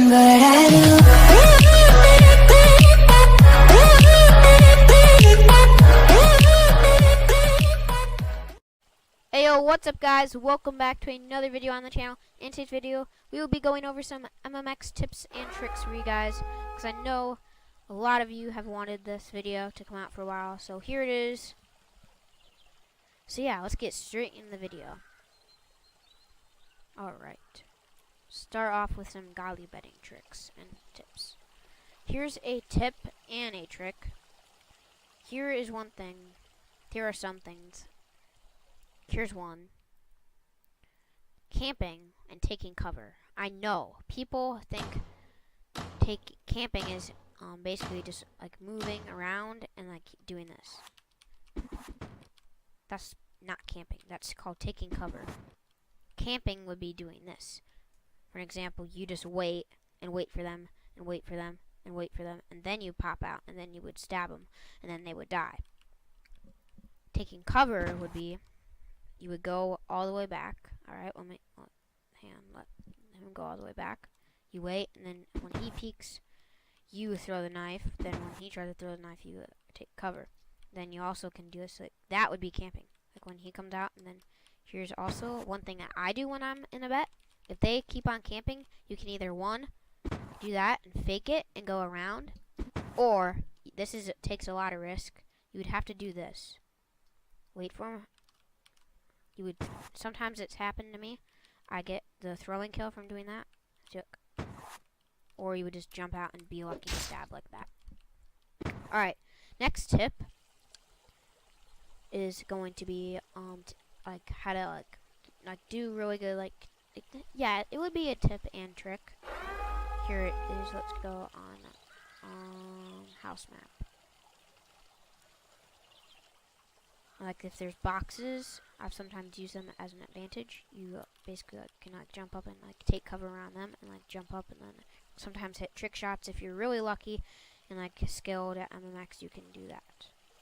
what I do. Hey yo, what's up guys? Welcome back to another video on the channel. In today's video, we will be going over some MMX tips and tricks for you guys, because I know a lot of you have wanted this video to come out for a while, so here it is. So yeah, let's get straight in the video. Alright, start off with some godly betting tricks and tips. Here's a tip and a trick. Here is one thing. Here are some things. Here's one. Camping and taking cover. I know people think camping is basically just like moving around and like doing this. That's not camping. That's called taking cover. Camping would be doing this. For an example, you just wait and wait for them and wait for them and wait for them, and then you pop out and then you would stab them and then they would die. Taking cover would be you would go all the way back. Alright, let him go all the way back. You wait, and then when he peeks, you throw the knife. Then when he tries to throw the knife, you take cover. Then you also can do this. Like, that would be camping. Like when he comes out, and then here's also one thing that I do when I'm in a bet. If they keep on camping, you can either one, do that and fake it and go around, or it takes a lot of risk. You would have to do this. Wait for him. Sometimes it's happened to me. I get the throwing kill from doing that. Or you would just jump out and be lucky to stab like that. Alright, next tip is going to be like how to like do really good yeah, it would be a tip and trick. Here it is. Let's go on house map. Like if there's boxes, I've sometimes used them as an advantage. You basically can jump up and take cover around them and jump up and then sometimes hit trick shots. If you're really lucky and skilled at MMX, you can do that.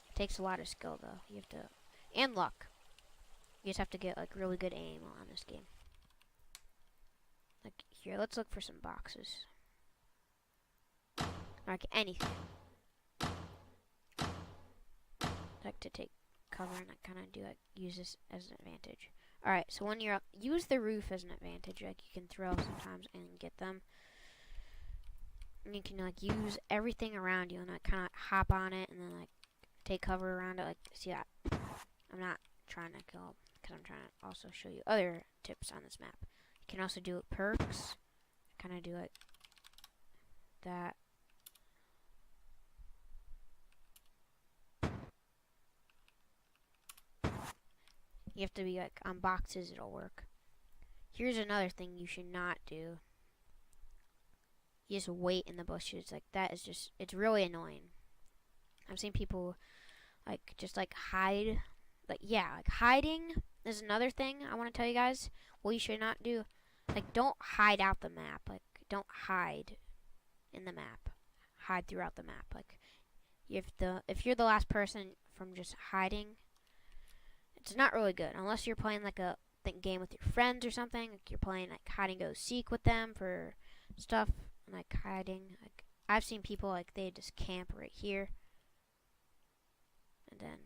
It takes a lot of skill though. You have to, and luck. You just have to get really good aim on this game. Like here, let's look for some boxes. Like anything. Like to take cover and kind of use this as an advantage. Alright, so when you're up, use the roof as an advantage. Like you can throw sometimes and get them. And you can use everything around you and kind of hop on it and then take cover around it. See that? I'm not trying to kill because I'm trying to also show you other tips on this map. You can also do perks. Kind of do that. You have to be on boxes, it'll work. Here's another thing you should not do. You just wait in the bushes. That is just, it's really annoying. I've seen people just hide. Hiding is another thing I want to tell you guys. What you should not do. Don't hide out the map. Don't hide in the map. Hide throughout the map. If you're the last person from just hiding, it's not really good unless you're playing a game with your friends or something. You're playing hide and go seek with them for stuff and hiding. I've seen people they just camp right here, and then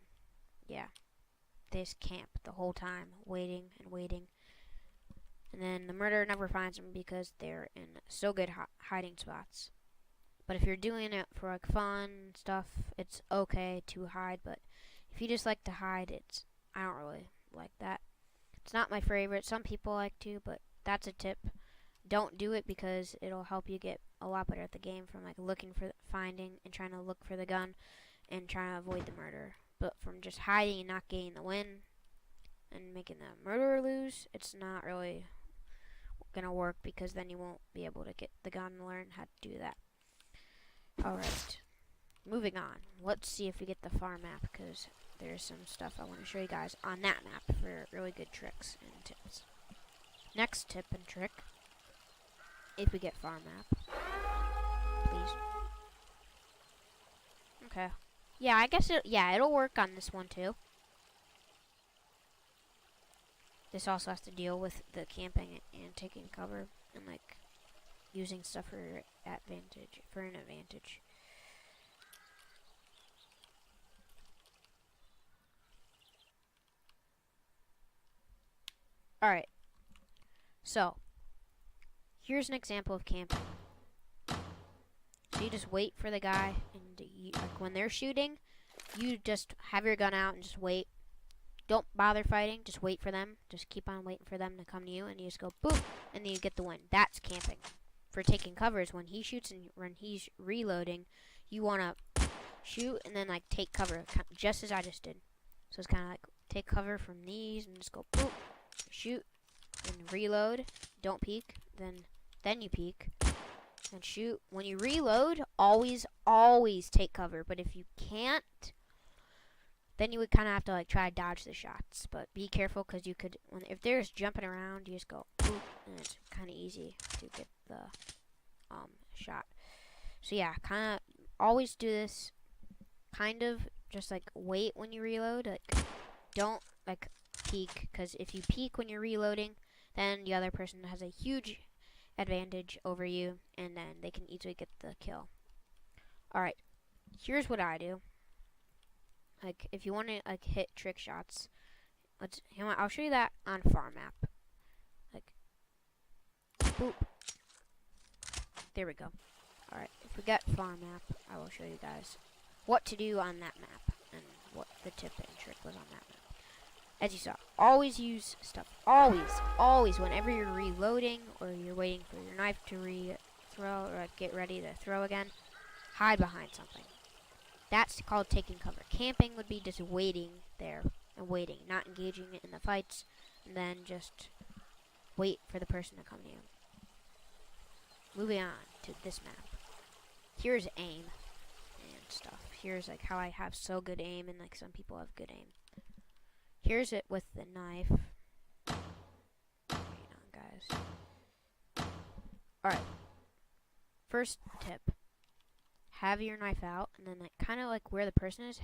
yeah, they just camp the whole time, waiting and waiting, and then the murderer never finds them because they're in so good hiding spots. But if you're doing it for fun stuff, it's okay to hide. But if you just like to hide, I don't really like that. It's not my favorite. Some people like to, but that's a tip. Don't do it because it'll help you get a lot better at the game from finding and trying to look for the gun and trying to avoid the murder. But from just hiding and not getting the win and making the murderer lose, it's not really gonna work because then you won't be able to get the gun and learn how to do that. Alright. Moving on. Let's see if we get the farm map because there's some stuff I want to show you guys on that map for really good tricks and tips. Next tip and trick, if we get farm map, please. Okay. Yeah, I guess it'll work on this one too. This also has to deal with the camping and taking cover and using stuff for an advantage. Alright, so here's an example of camping. So you just wait for the guy, and like when they're shooting, you just have your gun out and just wait. Don't bother fighting, just wait for them. Just keep on waiting for them to come to you, and you just go boop, and then you get the win. That's camping. For taking covers, when he shoots and when he's reloading, you want to shoot and then like take cover, just as I just did. So it's kind of like take cover from these and just go boop, shoot, and reload. Don't peek, then you peek and shoot. When you reload, always take cover. But if you can't, then you would kind of have to like try to dodge the shots. But be careful, because you could, if there's jumping around, you just go boop, and it's kind of easy to get the shot. So yeah, kind of always do this. Kind of just like wait when you reload. Like don't like peek, because if you peek when you're reloading, then the other person has a huge advantage over you, and then they can easily get the kill. Alright, here's what I do. Like, if you want to like hit trick shots, I'll show you that on farm map. Like, boop. There we go. Alright, if we got farm map, I will show you guys what to do on that map, and what the tip and trick was on that map. As you saw, always use stuff. Always, whenever you're reloading or you're waiting for your knife to re-throw or like, get ready to throw again, hide behind something. That's called taking cover. Camping would be just waiting there and waiting, not engaging in the fights, and then just wait for the person to come to you. Moving on to this map. Here's aim and stuff. Here's like how I have so good aim, and like some people have good aim. Here's it with the knife. Hang on, guys. Alright. First tip. Have your knife out, and then like kind of like where the person is,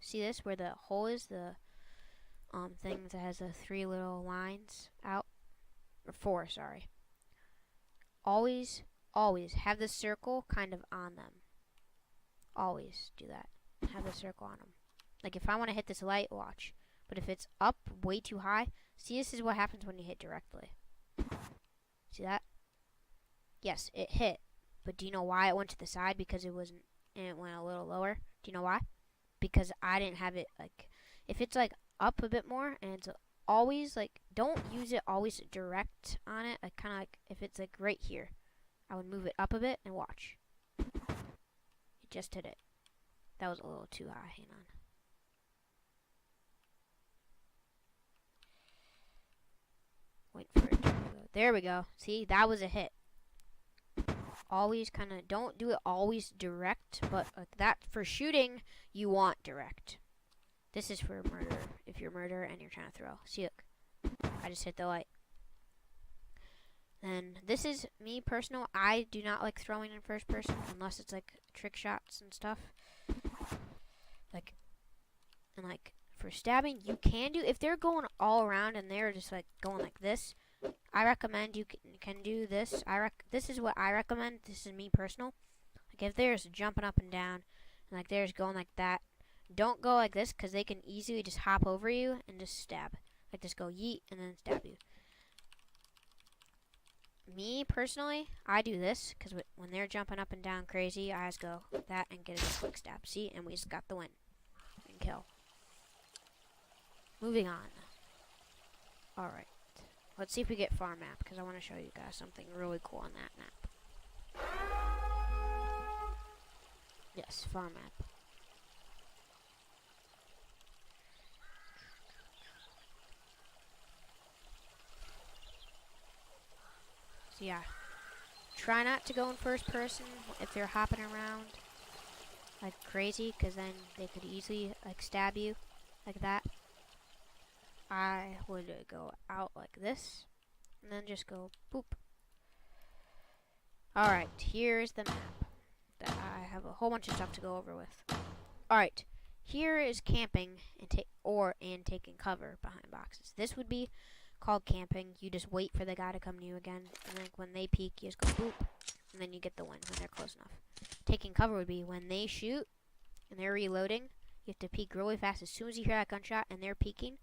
see this, where the hole is, the thing that has the 3 little lines out, or 4, sorry. Always have the circle kind of on them. Always do that. Have the circle on them. Like if I want to hit this light, watch. But if it's up way too high, see, this is what happens when you hit directly. See that? Yes, it hit. But do you know why it went to the side? Because it wasn't, and it went a little lower. Do you know why? Because I didn't have it, like, if it's like up a bit more, and it's always like, don't use it always direct on it. Like kind of like if it's like right here, I would move it up a bit and watch. It just hit it. That was a little too high. Hang on. Wait for it to reload. There we go. See, that was a hit. Always kind of, don't do it always direct, but like that for shooting, you want direct. This is for murder, if you're murder and you're trying to throw. See, look, I just hit the light. And this is me personal. I do not like throwing in first person unless it's like trick shots and stuff. Like, and like for stabbing, you can do, if they're going all around and they're just like going like this, I recommend you can do this. This is what I recommend. This is me personal. Like if there's jumping up and down, and like there's going like that, don't go like this, because they can easily just hop over you and just stab. Like just go yeet and then stab you. Me personally, I do this because when they're jumping up and down crazy, I just go like that and get a quick stab. See, and we just got the win and kill. Moving on. All right. Let's see if we get farm map, because I want to show you guys something really cool on that map. Yes, farm map. So yeah, try not to go in first person if they're hopping around like crazy, because then they could easily like stab you like that. I would go out like this, and then just go boop. Alright, here's the map that I have a whole bunch of stuff to go over with. Alright, here is camping and taking cover behind boxes. This would be called camping. You just wait for the guy to come to you again, and like when they peek, you just go boop, and then you get the win when they're close enough. Taking cover would be when they shoot and they're reloading. You have to peek really fast as soon as you hear that gunshot and they're peeking.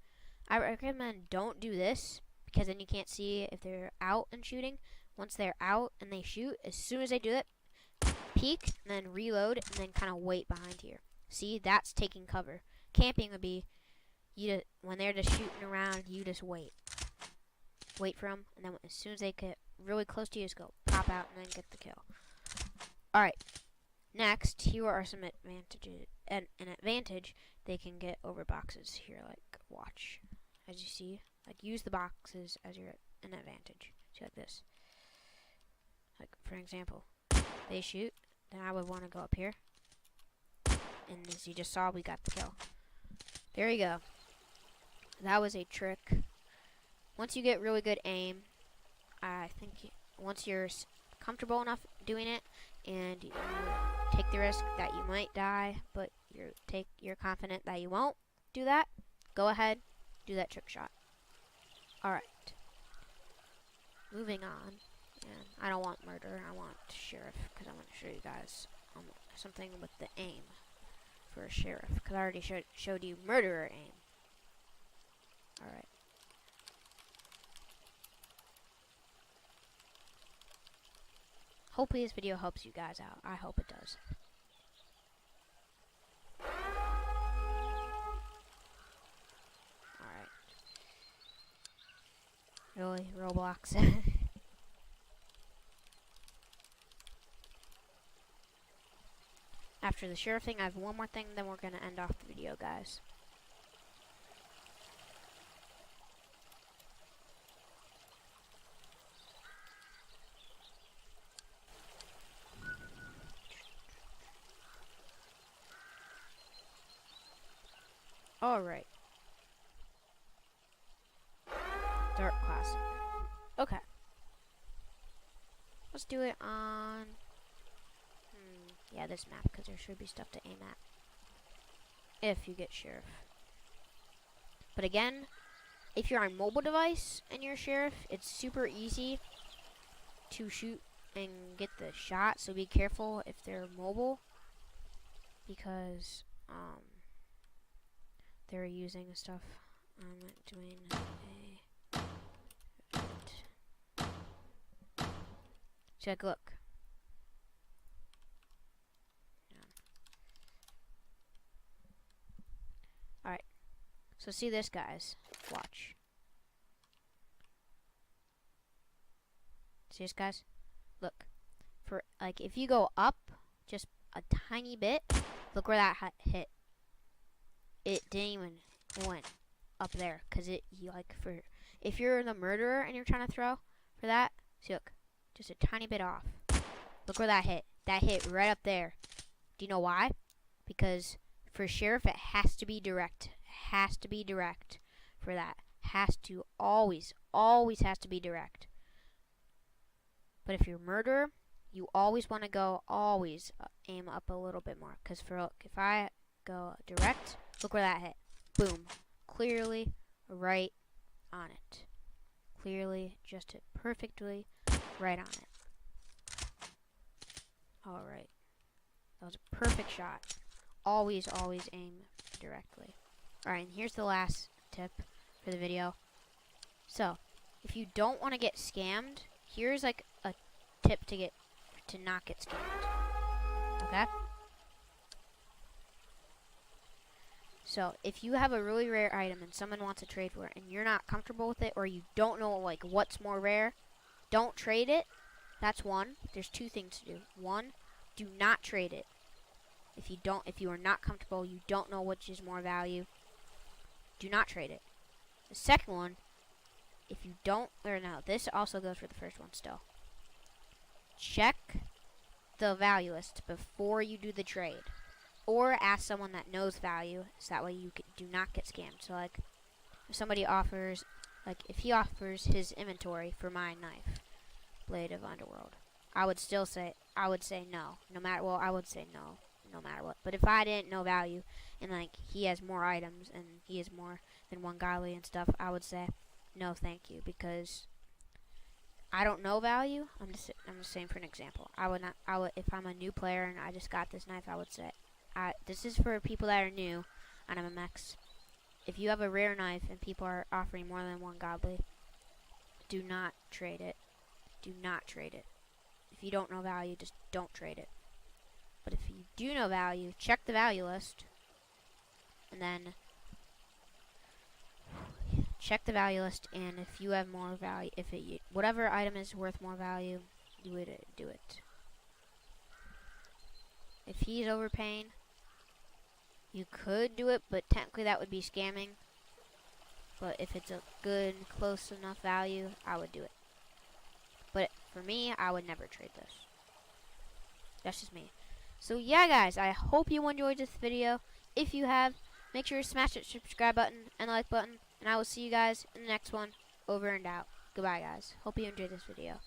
I recommend don't do this because then you can't see if they're out and shooting. Once they're out and they shoot, as soon as they do it, peek and then reload and then kind of wait behind here. See, that's taking cover. Camping would be when they're just shooting around, you just wait. Wait for them, and then as soon as they get really close to you, just go pop out and then get the kill. Alright, next, here are some advantages. An advantage, they can get over boxes here, like, watch. As you see, like, use the boxes as an advantage. See, like this. Like, for example, they shoot, then I would want to go up here. And as you just saw, we got the kill. There you go. That was a trick. Once you get really good aim, I think once you're comfortable enough doing it, and you take the risk that you might die, but you're confident that you won't do that, go ahead, do that trick shot. Alright. Moving on. And I don't want murder, I want sheriff, because I want to show you guys something with the aim for a sheriff, because I already showed you murderer aim. Alright. Hopefully this video helps you guys out. I hope it does. Alright. Really? Roblox? After the sheriff thing, I have one more thing, then we're going to end off the video, guys. Alright. Dark Classic. Okay. Let's do it on... yeah, this map, because there should be stuff to aim at. If you get sheriff. But again, if you're on mobile device and you're sheriff, it's super easy to shoot and get the shot. So be careful if they're mobile, because they're using stuff. I'm doing a... Check, look. Alright. So see this, guys. Watch. See this, guys? Look. For, like, if you go up just a tiny bit, look where that hit. It didn't even went up there, because if you're the murderer and you're trying to throw for that, see, look, just a tiny bit off. Look where that hit. That hit right up there. Do you know why? Because for sheriff, it has to be direct. It has to be direct for that. Has to always has to be direct. But if you're murderer, you always want to go, aim up a little bit more. Because if I go direct, look where that hit. Boom. Clearly right on it. Clearly just hit perfectly right on it. Alright. That was a perfect shot. Always aim directly. Alright, and here's the last tip for the video. So, if you don't want to get scammed, here's like a tip to not get scammed. Okay? So, if you have a really rare item and someone wants to trade for it and you're not comfortable with it, or you don't know like what's more rare, don't trade it. That's one. There's two things to do. One, do not trade it. If you are not comfortable, you don't know which is more value, do not trade it. The second one, this also goes for the first one still. Check the value list before you do the trade. Or ask someone that knows value, so that way you do not get scammed. So like, if somebody offers, if he offers his inventory for my knife, Blade of Underworld, I would say no. I would say no matter what. But if I didn't know value, and like he has more items, and he has more than one godly and stuff, I would say no thank you, because I don't know value. I'm just saying for an example. I would if I'm a new player and I just got this knife, I would say, this is for people that are new on MMX. If you have a rare knife and people are offering more than one godly, do not trade it. Do not trade it. If you don't know value, just don't trade it. But if you do know value, check the value list, and then check the value list, and if you have more value, whatever item is worth more value, you would do it. If he's overpaying, you could do it, but technically that would be scamming. But if it's a good, close enough value, I would do it. But for me, I would never trade this. That's just me. So yeah, guys, I hope you enjoyed this video. If you have, make sure to smash that subscribe button and like button. And I will see you guys in the next one. Over and out. Goodbye, guys. Hope you enjoyed this video.